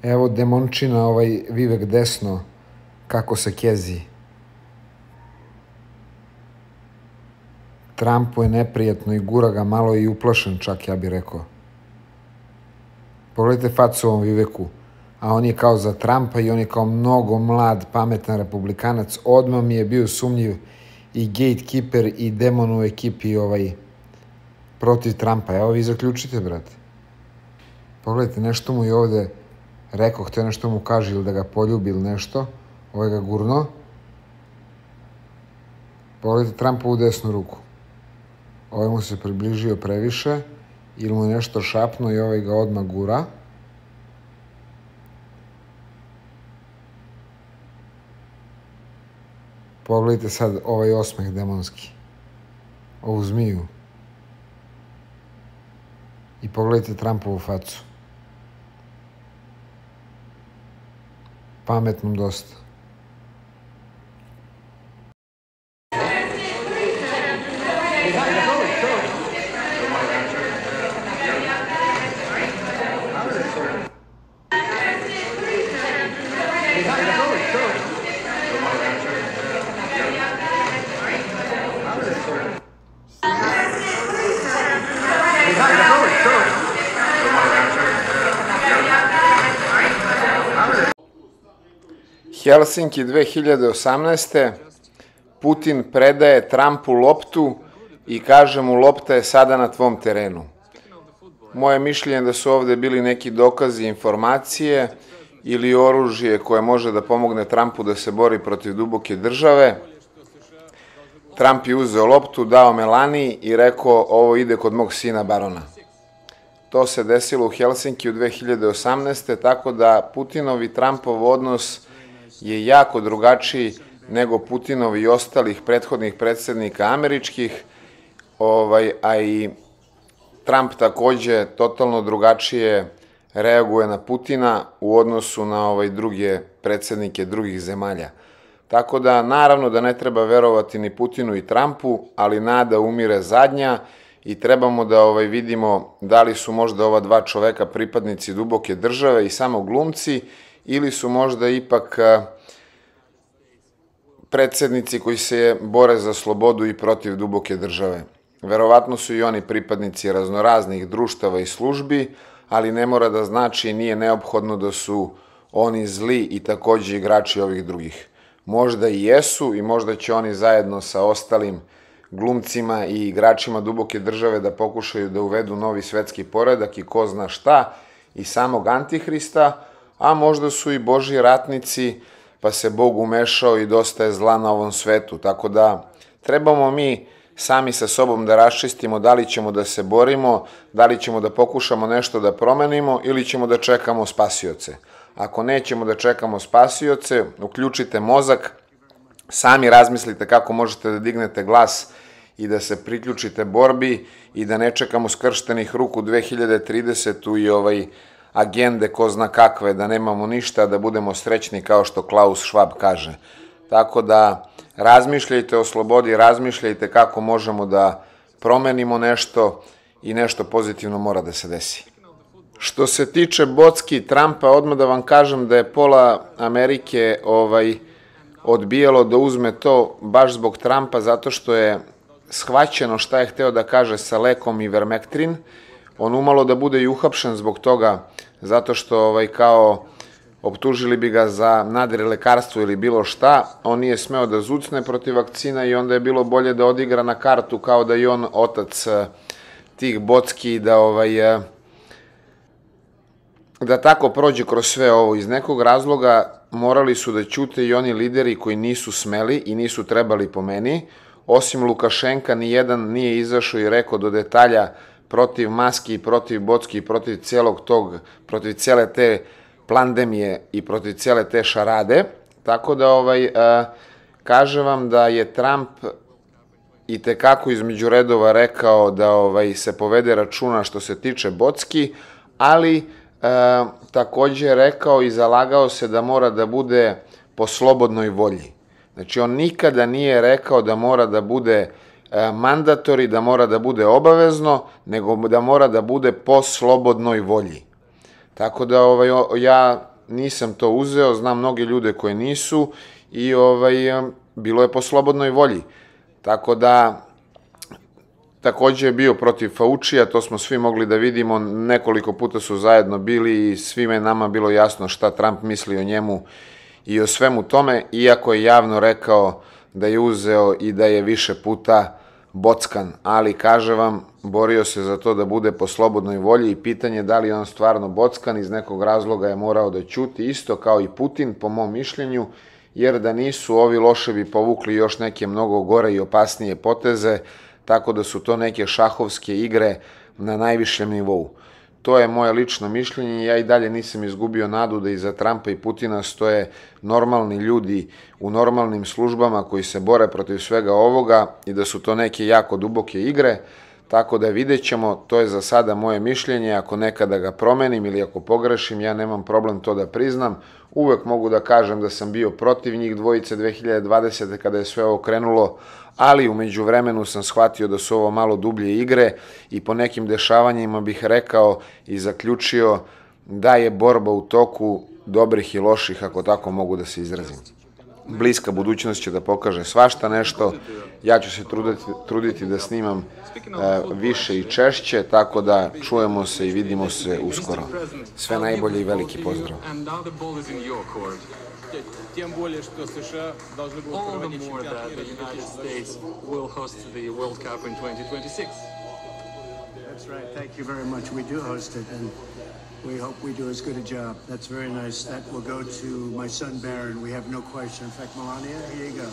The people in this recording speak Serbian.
Evo demončina, Vivek desno, kako se kezi. Trumpu je neprijatno i gura ga malo i uplašen čak, ja bih rekao. Pogledajte facu ovom Viveku, a on je kao za Trumpa i on je kao mnogo mlad, pametan republikanac. Odmah mi je bio sumnjiv i gatekeeper i demon u ekipi protiv Trumpa. Evo vi zaključite, brate. Pogledajte, nešto mu je ovde rekao, htio nešto mu kaže ili da ga poljubi ili nešto. Ovo ga gurno. Pogledajte Trumpovu desnu ruku. Ovaj mu se približio previše ili mu je nešto šapno i ovaj ga odmah gura. Pogledajte sad ovaj osmeh demonski. Ovu zmiju. I pogledajte Trumpovu facu. Pametnom dosta. Helsinki 2018. Putin predaje Trumpu loptu i kaže mu lopta je sada na tvom terenu. Moje mišljenje da su ovde bili neki dokazi, informacije ili oružje koje može da pomogne Trumpu da se bori protiv duboke države. Trump je uzeo loptu, dao Melani i rekao ovo ide kod mog sina barona. To se desilo u Helsinkiju 2018. Tako da Putinov i Trumpov odnos je jako drugačiji nego Putinov i ostalih prethodnih predsjednika američkih, a i Trump takođe totalno drugačije reaguje na Putina u odnosu na druge predsjednike drugih zemalja. Tako da, naravno da ne treba verovati ni Putinu i Trumpu, ali nada umire zadnja i trebamo da vidimo da li su možda ova dva čoveka pripadnici duboke države i samo glumci, ili su možda ipak predsjednici koji se bore za slobodu i protiv duboke države. Verovatno su i oni pripadnici raznoraznih društava i službi, ali ne mora da znači i nije neophodno da su oni zli i takođe igrači ovih drugih. Možda i jesu i možda će oni zajedno sa ostalim glumcima i igračima duboke države da pokušaju da uvedu novi svetski poredak i ko zna šta i samog Antihrista, a možda su i Božji ratnici pa se Bog umešao i dosta je zla na ovom svetu. Tako da trebamo mi sami sa sobom da raščistimo da li ćemo da se borimo, da li ćemo da pokušamo nešto da promenimo ili ćemo da čekamo spasioce. Ako nećemo da čekamo spasioce, uključite mozak, sami razmislite kako možete da dignete glas i da se priključite borbi i da ne čekamo skrštenih ruku 2030. I agende ko zna kakve, da nemamo ništa, da budemo srećni kao što Klaus Schwab kaže. Tako da razmišljajte o slobodi, razmišljajte kako možemo da promenimo nešto i nešto pozitivno mora da se desi. Što se tiče Bocki i Trumpa, odmah da vam kažem da je pola Amerike odbijalo da uzme to baš zbog Trumpa, zato što je shvaćeno šta je hteo da kaže sa lekom Ivermectin. On umalo da bude i uhapšen zbog toga, zato što kao optužili bi ga za nadrilekarstvo ili bilo šta, on nije smeo da zucne protiv vakcina i onda je bilo bolje da odigra na kartu kao da je on otac tih Bocki i da tako prođe kroz sve ovo. Iz nekog razloga morali su da ćute i oni lideri koji nisu smeli i nisu trebali po meni. Osim Lukašenka, nijedan nije izašao i rekao do detalja protiv maski, protiv Bocki, protiv cele te plandemije i protiv cele te šarade. Tako da kažem vam da je Trump i tekako između redova rekao da se povede računa što se tiče Bocki, ali takođe je rekao i zalagao se da mora da bude po slobodnoj volji. Znači, on nikada nije rekao da mora da bude mandatori, da mora da bude obavezno, nego da mora da bude po slobodnoj volji. Tako da ja nisam to uzeo, znam mnoge ljude koje nisu i bilo je po slobodnoj volji. Tako da, takođe je bio protiv Faučija, to smo svi mogli da vidimo, nekoliko puta su zajedno bili i svima je nama bilo jasno šta Trump misli o njemu i o svemu tome, iako je javno rekao da je uzeo i da je više puta bockan, ali kaže vam, borio se za to da bude po slobodnoj volji i pitanje da li je on stvarno bockan, iz nekog razloga je morao da ćuti, isto kao i Putin, po mom mišljenju, jer da nisu ovi loševi povukli još neke mnogo gore i opasnije poteze, tako da su to neke šahovske igre na najvišem nivou. To je moje lično mišljenje i ja i dalje nisam izgubio nadu da iza Trumpa i Putina stoje normalni ljudi u normalnim službama koji se bore protiv svega ovoga i da su to neke jako duboke igre, tako da vidjet ćemo, to je za sada moje mišljenje, ako nekada ga promenim ili ako pogrešim, ja nemam problem to da priznam, uvek mogu da kažem da sam bio protiv njih dvojice 2020. kada je sve ovo krenulo, ali u međuvremenu sam shvatio da su ovo malo dublje igre i po nekim dešavanjima bih rekao i zaključio da je borba u toku dobrih i loših, ako tako mogu da se izrazim. Bliska budućnost će da pokaže svašta nešto, ja ću se truditi da snimam više i češće, tako da čujemo se i vidimo se uskoro. Sve najbolje i veliki pozdrav. Тем более, что США должны будут проводить чемпионат мира 2026. That's right. Thank you very much. We do host it, and we hope we do as good a job. That's very nice. That will go to my son Barron. We have no question. In fact, Melania, here you go.